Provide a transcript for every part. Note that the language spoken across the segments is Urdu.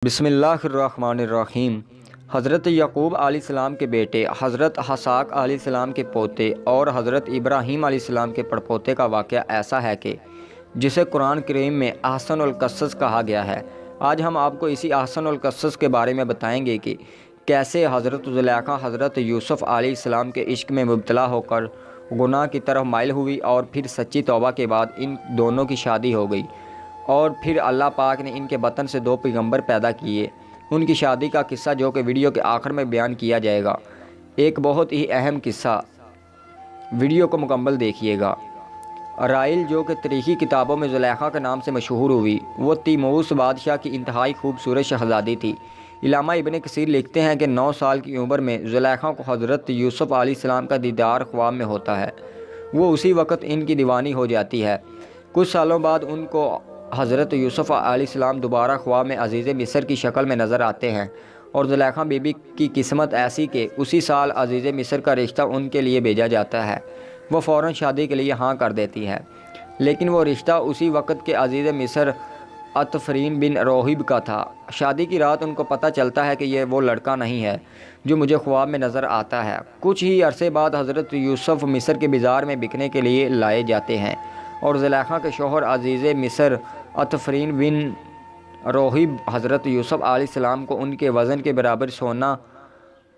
بسم اللہ الرحمن الرحیم۔ حضرت یعقوب علیہ السلام کے بیٹے، حضرت اسحاق علیہ السلام کے پوتے اور حضرت ابراہیم علیہ السلام کے پڑپوتے کا واقعہ ایسا ہے کہ جسے قرآن کریم میں احسن القصص کہا گیا ہے۔ آج ہم آپ کو اسی احسن القصص کے بارے میں بتائیں گے کہ کیسے حضرت زلیخا حضرت یوسف علیہ السلام کے عشق میں مبتلا ہو کر گناہ کی طرف مائل ہوئی اور پھر سچی توبہ کے بعد ان دونوں کی شادی ہو گئی، اور پھر اللہ پاک نے ان کے بطن سے 2 پیغمبر پیدا کیے۔ ان کی شادی کا قصہ جو کہ ویڈیو کے آخر میں بیان کیا جائے گا، ایک بہت ہی اہم قصہ، ویڈیو کو مکمل دیکھیے گا۔ رائل جو کہ تاریخی کتابوں میں زلیخا کے نام سے مشہور ہوئی، وہ تیموس بادشاہ کی انتہائی خوبصورت شہزادی تھی۔ علامہ ابن کثیر لکھتے ہیں کہ 9 سال کی عمر میں زلیخا کو حضرت یوسف علیہ السلام کا دیدار خواب میں ہوتا ہے۔ وہ اسی وقت ان کی دیوانی ہو جاتی ہے۔ کچھ سالوں بعد ان کو حضرت یوسف علیہ السلام دوبارہ خواب میں عزیز مصر کی شکل میں نظر آتے ہیں، اور زلیخا بی بی کی قسمت ایسی کہ اسی سال عزیز مصر کا رشتہ ان کے لیے بھیجا جاتا ہے۔ وہ فوراً شادی کے لیے ہاں کر دیتی ہے، لیکن وہ رشتہ اسی وقت کے عزیز مصر عطفرین بن روہب کا تھا۔ شادی کی رات ان کو پتہ چلتا ہے کہ یہ وہ لڑکا نہیں ہے جو مجھے خواب میں نظر آتا ہے۔ کچھ ہی عرصے بعد حضرت یوسف مصر کے بازار میں بکنے کے لیے لائے جاتے ہیں، اور زلیخا کے شوہر عزیز مصر عطفرین بن روہب حضرت یوسف علیہ السلام کو ان کے وزن کے برابر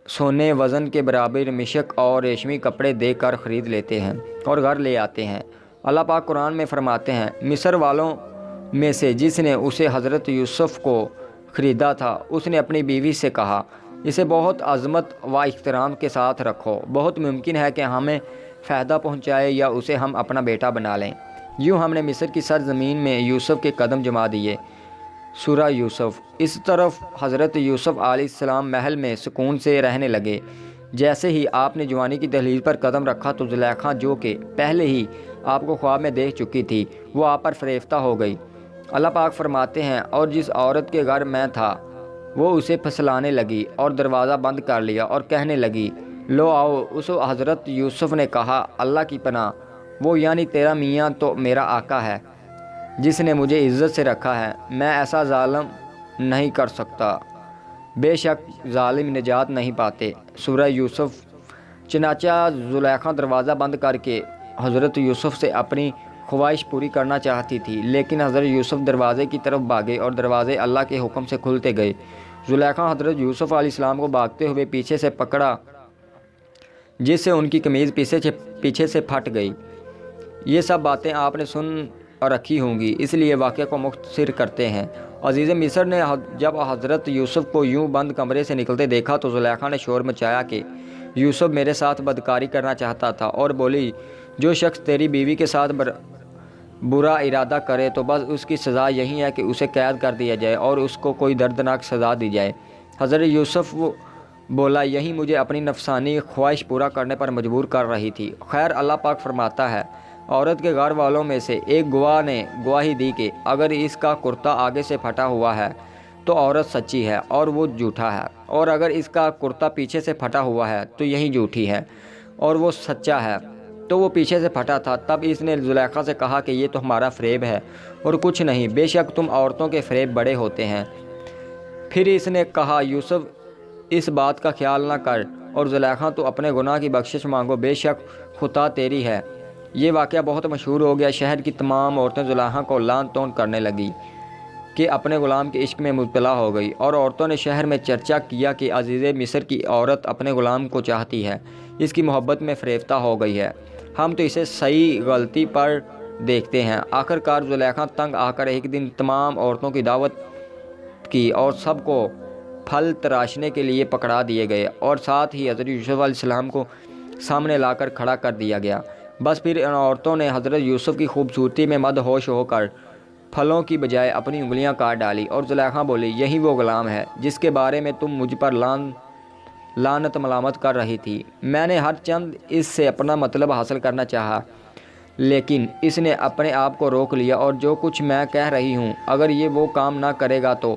سونے وزن کے برابر مشک اور ریشمی کپڑے دے کر خرید لیتے ہیں اور گھر لے آتے ہیں۔ اللہ پاک قرآن میں فرماتے ہیں، مصر والوں میں سے جس نے اسے حضرت یوسف کو خریدا تھا، اس نے اپنی بیوی سے کہا، اسے بہت عظمت و احترام کے ساتھ رکھو، بہت ممکن ہے کہ ہمیں فائدہ پہنچائے یا اسے ہم اپنا بیٹا بنا لیں۔ یوں ہم نے مصر کی سرزمین میں یوسف کے قدم جما دیے۔ سورہ یوسف۔ اس طرف حضرت یوسف علیہ السلام محل میں سکون سے رہنے لگے۔ جیسے ہی آپ نے جوانی کی دہلیز پر قدم رکھا تو زلیخا جو کہ پہلے ہی آپ کو خواب میں دیکھ چکی تھی، وہ آپ پر فریفتہ ہو گئی۔ اللہ پاک فرماتے ہیں، اور جس عورت کے گھر میں تھا وہ اسے پھسلانے لگی اور دروازہ بند کر لیا اور کہنے لگی، لو آؤ۔ اس حضرت یوسف نے کہا، اللہ کی پناہ، وہ یعنی تیرا میاں تو میرا آقا ہے جس نے مجھے عزت سے رکھا ہے، میں ایسا ظالم نہیں کر سکتا، بے شک ظالم نجات نہیں پاتے۔ سورہ یوسف۔ چنانچہ زلیخا دروازہ بند کر کے حضرت یوسف سے اپنی خواہش پوری کرنا چاہتی تھی، لیکن حضرت یوسف دروازے کی طرف بھاگے اور دروازے اللہ کے حکم سے کھلتے گئے۔ زلیخا حضرت یوسف علیہ السلام کو بھاگتے ہوئے پیچھے سے پکڑا، جس سے ان کی قمیض پیچھے سے پھٹ گئی۔ یہ سب باتیں آپ نے سن رکھی ہوں گی، اس لیے واقعہ کو مختصر کرتے ہیں۔ عزیز مصر نے جب حضرت یوسف کو یوں بند کمرے سے نکلتے دیکھا تو زلیخا نے شور مچایا کہ یوسف میرے ساتھ بدکاری کرنا چاہتا تھا، اور بولی، جو شخص تیری بیوی کے ساتھ برا ارادہ کرے تو بس اس کی سزا یہی ہے کہ اسے قید کر دیا جائے اور اس کو کوئی دردناک سزا دی جائے۔ حضرت یوسف بولا، یہی مجھے اپنی نفسانی خواہش پورا کرنے پر مجبور کر رہی تھی۔ خیر، اللہ پاک فرماتا ہے، عورت کے گھر والوں میں سے ایک گواہ نے گواہی دی کہ اگر اس کا کرتا آگے سے پھٹا ہوا ہے تو عورت سچی ہے اور وہ جھوٹا ہے، اور اگر اس کا کرتا پیچھے سے پھٹا ہوا ہے تو یہی جھوٹی ہے اور وہ سچا ہے۔ تو وہ پیچھے سے پھٹا تھا۔ تب اس نے زلیخا سے کہا کہ یہ تو ہمارا فریب ہے اور کچھ نہیں، بے شک تم عورتوں کے فریب بڑے ہوتے ہیں۔ پھر اس نے کہا، یوسف اس بات کا خیال نہ کر، اور زلیخا تو اپنے گناہ کی بخشش مانگو، بے شک خطا تیری ہے۔ یہ واقعہ بہت مشہور ہو گیا۔ شہر کی تمام عورتیں زلیخا کو لعن طعن کرنے لگی کہ اپنے غلام کے عشق میں مبتلا ہو گئی، اور عورتوں نے شہر میں چرچا کیا کہ عزیز مصر کی عورت اپنے غلام کو چاہتی ہے، اس کی محبت میں فریفتہ ہو گئی ہے، ہم تو اسے صحیح غلطی پر دیکھتے ہیں۔ آخر کار زلیخا تنگ آ کر ایک دن تمام عورتوں کی دعوت کی اور سب کو پھل تراشنے کے لیے پکڑا دیے گئے، اور ساتھ ہی حضرت یوسف علیہ السلام کو سامنے لا کر کھڑا کر دیا گیا۔ بس پھر ان عورتوں نے حضرت یوسف کی خوبصورتی میں مدہوش ہو کر پھلوں کی بجائے اپنی انگلیاں کاٹ ڈالی، اور زلیخا بولی، یہی وہ غلام ہے جس کے بارے میں تم مجھ پر لعنت ملامت کر رہی تھی۔ میں نے ہر چند اس سے اپنا مطلب حاصل کرنا چاہا، لیکن اس نے اپنے آپ کو روک لیا، اور جو کچھ میں کہہ رہی ہوں، اگر یہ وہ کام نہ کرے گا تو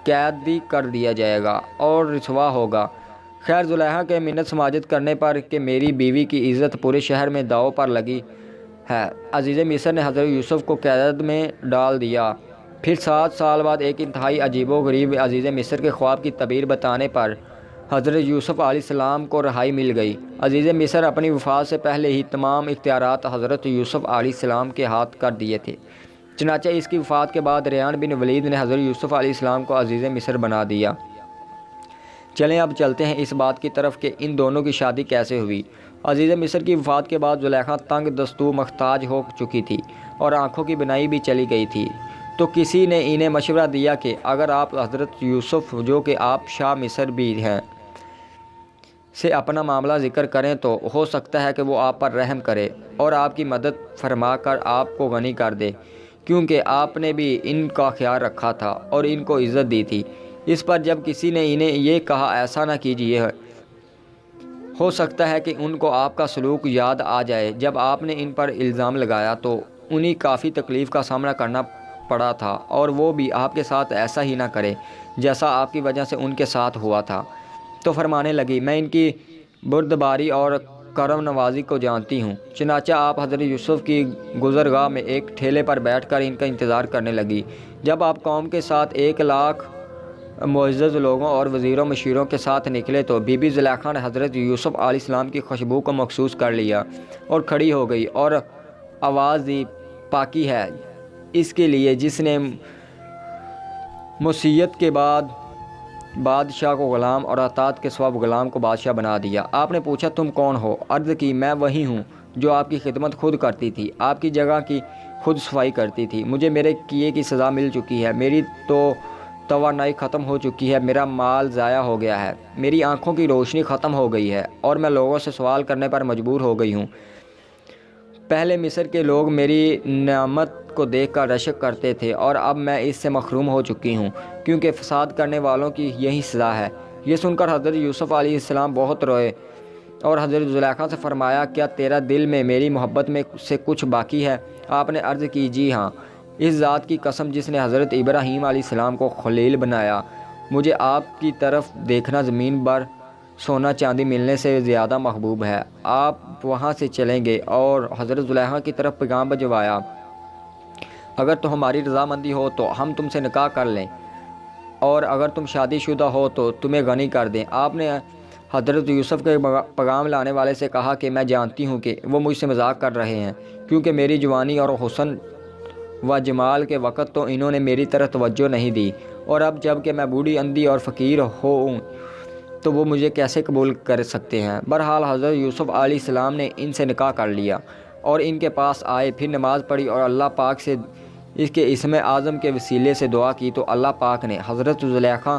قیدی کر دیا جائے گا اور رسوا ہوگا۔ خیر، زلیخا کے منت سماجت کرنے پر کہ میری بیوی کی عزت پورے شہر میں داؤ پر لگی ہے، عزیز مصر نے حضرت یوسف کو قید میں ڈال دیا، پھر 7 سال بعد ایک انتہائی عجیب و غریب عزیز مصر کے خواب کی تعبیر بتانے پر حضرت یوسف علیہ السلام کو رہائی مل گئی۔ عزیز مصر اپنی وفات سے پہلے ہی تمام اختیارات حضرت یوسف علیہ السلام کے ہاتھ کر دیے تھے، چنانچہ اس کی وفات کے بعد ریان بن ولید نے حضرت یوسف علیہ السلام کو عزیز مصر بنا دیا۔ چلیں اب چلتے ہیں اس بات کی طرف کہ ان دونوں کی شادی کیسے ہوئی۔ عزیز مصر کی وفات کے بعد زلیخا تنگ دستو محتاج ہو چکی تھی اور آنکھوں کی بینائی بھی چلی گئی تھی، تو کسی نے انہیں مشورہ دیا کہ اگر آپ حضرت یوسف جو کہ آپ شاہ مصر بھی ہیں سے اپنا معاملہ ذکر کریں تو ہو سکتا ہے کہ وہ آپ پر رحم کرے اور آپ کی مدد فرما کر آپ کو غنی کر دے، کیونکہ آپ نے بھی ان کا خیال رکھا تھا اور ان کو عزت دی تھی۔ اس پر جب کسی نے انہیں یہ کہا ایسا نہ کیجیے، ہو سکتا ہے کہ ان کو آپ کا سلوک یاد آ جائے، جب آپ نے ان پر الزام لگایا تو انہیں کافی تکلیف کا سامنا کرنا پڑا تھا، اور وہ بھی آپ کے ساتھ ایسا ہی نہ کرے جیسا آپ کی وجہ سے ان کے ساتھ ہوا تھا۔ تو فرمانے لگی، میں ان کی بردباری اور کرم نوازی کو جانتی ہوں۔ چنانچہ آپ حضرت یوسف کی گزرگاہ میں ایک ٹھیلے پر بیٹھ کر ان کا انتظار کرنے لگی۔ جب آپ قوم کے ساتھ 1,00,000 معزز لوگوں اور وزیروں مشیروں کے ساتھ نکلے تو بی بی زلیخا نے حضرت یوسف علیہ السلام کی خوشبو کو محسوس کر لیا اور کھڑی ہو گئی اور آواز دی، پاکی ہے اس کے لیے جس نے موصیت کے بعد بادشاہ کو غلام اور اطاعت کے سوا غلام کو بادشاہ بنا دیا۔ آپ نے پوچھا، تم کون ہو؟ عرض کی، میں وہی ہوں جو آپ کی خدمت خود کرتی تھی، آپ کی جگہ کی خود صفائی کرتی تھی۔ مجھے میرے کیے کی سزا مل چکی ہے، میری تو توانائی ختم ہو چکی ہے، میرا مال ضائع ہو گیا ہے، میری آنکھوں کی روشنی ختم ہو گئی ہے اور میں لوگوں سے سوال کرنے پر مجبور ہو گئی ہوں۔ پہلے مصر کے لوگ میری نعمت کو دیکھ کر رشک کرتے تھے اور اب میں اس سے محروم ہو چکی ہوں، کیونکہ فساد کرنے والوں کی یہی سزا ہے۔ یہ سن کر حضرت یوسف علیہ السلام بہت روئے اور حضرت زلیخا سے فرمایا، کیا تیرا دل میں میری محبت میں سے کچھ باقی ہے؟ آپ نے عرض کی، جی ہاں، اس ذات کی قسم جس نے حضرت ابراہیم علیہ السلام کو خلیل بنایا، مجھے آپ کی طرف دیکھنا زمین پر سونا چاندی ملنے سے زیادہ محبوب ہے۔ آپ وہاں سے چلیں گے اور حضرت زلیخا کی طرف پیغام بھجوایا، اگر تو ہماری رضامندی ہو تو ہم تم سے نکاح کر لیں، اور اگر تم شادی شدہ ہو تو تمہیں غنی کر دیں۔ آپ نے حضرت یوسف کے پیغام لانے والے سے کہا کہ میں جانتی ہوں کہ وہ مجھ سے مذاق کر رہے ہیں، کیونکہ میری جوانی اور حسن و جمال کے وقت تو انہوں نے میری طرف توجہ نہیں دی، اور اب جب کہ میں بوڑھی اندھی اور فقیر ہوں تو وہ مجھے کیسے قبول کر سکتے ہیں؟ بہرحال حضرت یوسف علیہ السلام نے ان سے نکاح کر لیا اور ان کے پاس آئے، پھر نماز پڑھی اور اللہ پاک سے اس کے اسم اعظم کے وسیلے سے دعا کی تو اللہ پاک نے حضرت زلیخا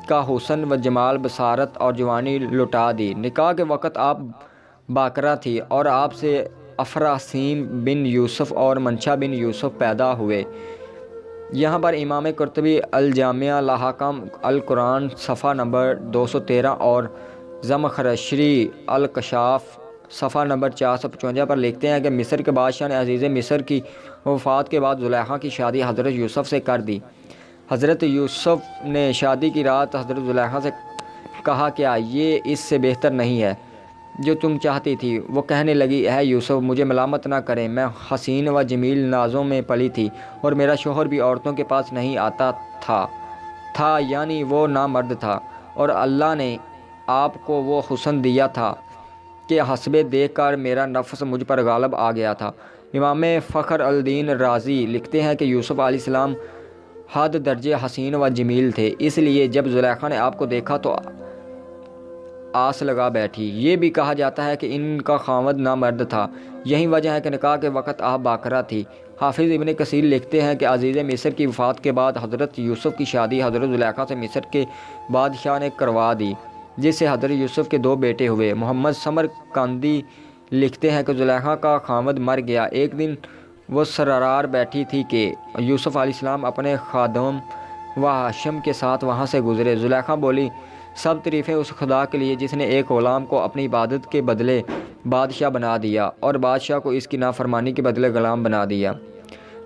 کا حسن و جمال، بصارت اور جوانی لٹا دی۔ نکاح کے وقت آپ باکرہ تھی اور آپ سے افراسین بن یوسف اور منشا بن یوسف پیدا ہوئے۔ یہاں پر امام قرطبی الجامع لاحکام القرآن صفحہ نمبر 213 اور زمخشری الکشاف صفحہ نمبر 455 پر لکھتے ہیں کہ مصر کے بادشاہ نے عزیز مصر کی وفات کے بعد زلیخا کی شادی حضرت یوسف سے کر دی۔ حضرت یوسف نے شادی کی رات حضرت زلیخا سے کہا، کیا یہ اس سے بہتر نہیں ہے جو تم چاہتی تھی؟ وہ کہنے لگی، اے یوسف، مجھے ملامت نہ کریں، میں حسین و جمیل نازوں میں پلی تھی اور میرا شوہر بھی عورتوں کے پاس نہیں آتا تھا یعنی وہ نامرد تھا، اور اللہ نے آپ کو وہ حسن دیا تھا کہ حسبے دیکھ کر میرا نفس مجھ پر غالب آ گیا تھا۔ امام فخر الدین رازی لکھتے ہیں کہ یوسف علیہ السلام حد درجے حسین و جمیل تھے، اس لیے جب زلیخا نے آپ کو دیکھا تو آس لگا بیٹھی۔ یہ بھی کہا جاتا ہے کہ ان کا خاوند نامرد تھا، یہی وجہ ہے کہ نکاح کے وقت آپ باکرہ تھی۔ حافظ ابن کثیر لکھتے ہیں کہ عزیز مصر کی وفات کے بعد حضرت یوسف کی شادی حضرت زلیخا سے مصر کے بادشاہ نے کروا دی، جس سے حضرت یوسف کے 2 بیٹے ہوئے۔ محمد سمرقندی لکھتے ہیں کہ زلیخا کا خاوند مر گیا۔ ایک دن وہ سرار بیٹھی تھی کہ یوسف علیہ السلام اپنے خادم و ہاشم کے ساتھ وہاں سے گزرے۔ زلیخا بولی، سب تعریفیں اس خدا کے لیے جس نے ایک غلام کو اپنی عبادت کے بدلے بادشاہ بنا دیا اور بادشاہ کو اس کی نافرمانی کے بدلے غلام بنا دیا۔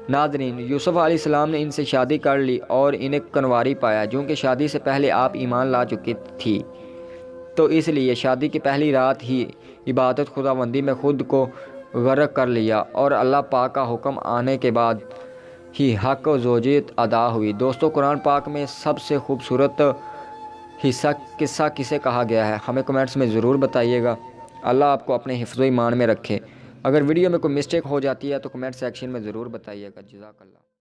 ناظرین، یوسف علیہ السلام نے ان سے شادی کر لی اور انہیں کنواری پایا، چونکہ شادی سے پہلے آپ ایمان لا چکی تھی، تو اس لیے شادی کی پہلی رات ہی عبادت خداوندی میں خود کو غرق کر لیا، اور اللہ پاک کا حکم آنے کے بعد ہی حق و زوجیت ادا ہوئی۔ دوستو، قرآن پاک میں سب سے خوبصورت قصہ کسے کہا گیا ہے؟ ہمیں کمنٹس میں ضرور بتائیے گا۔ اللہ آپ کو اپنے حفظ و ایمان میں رکھے۔ اگر ویڈیو میں کوئی مسٹیک ہو جاتی ہے تو کمنٹ سیکشن میں ضرور بتائیے گا۔ جزاک اللہ۔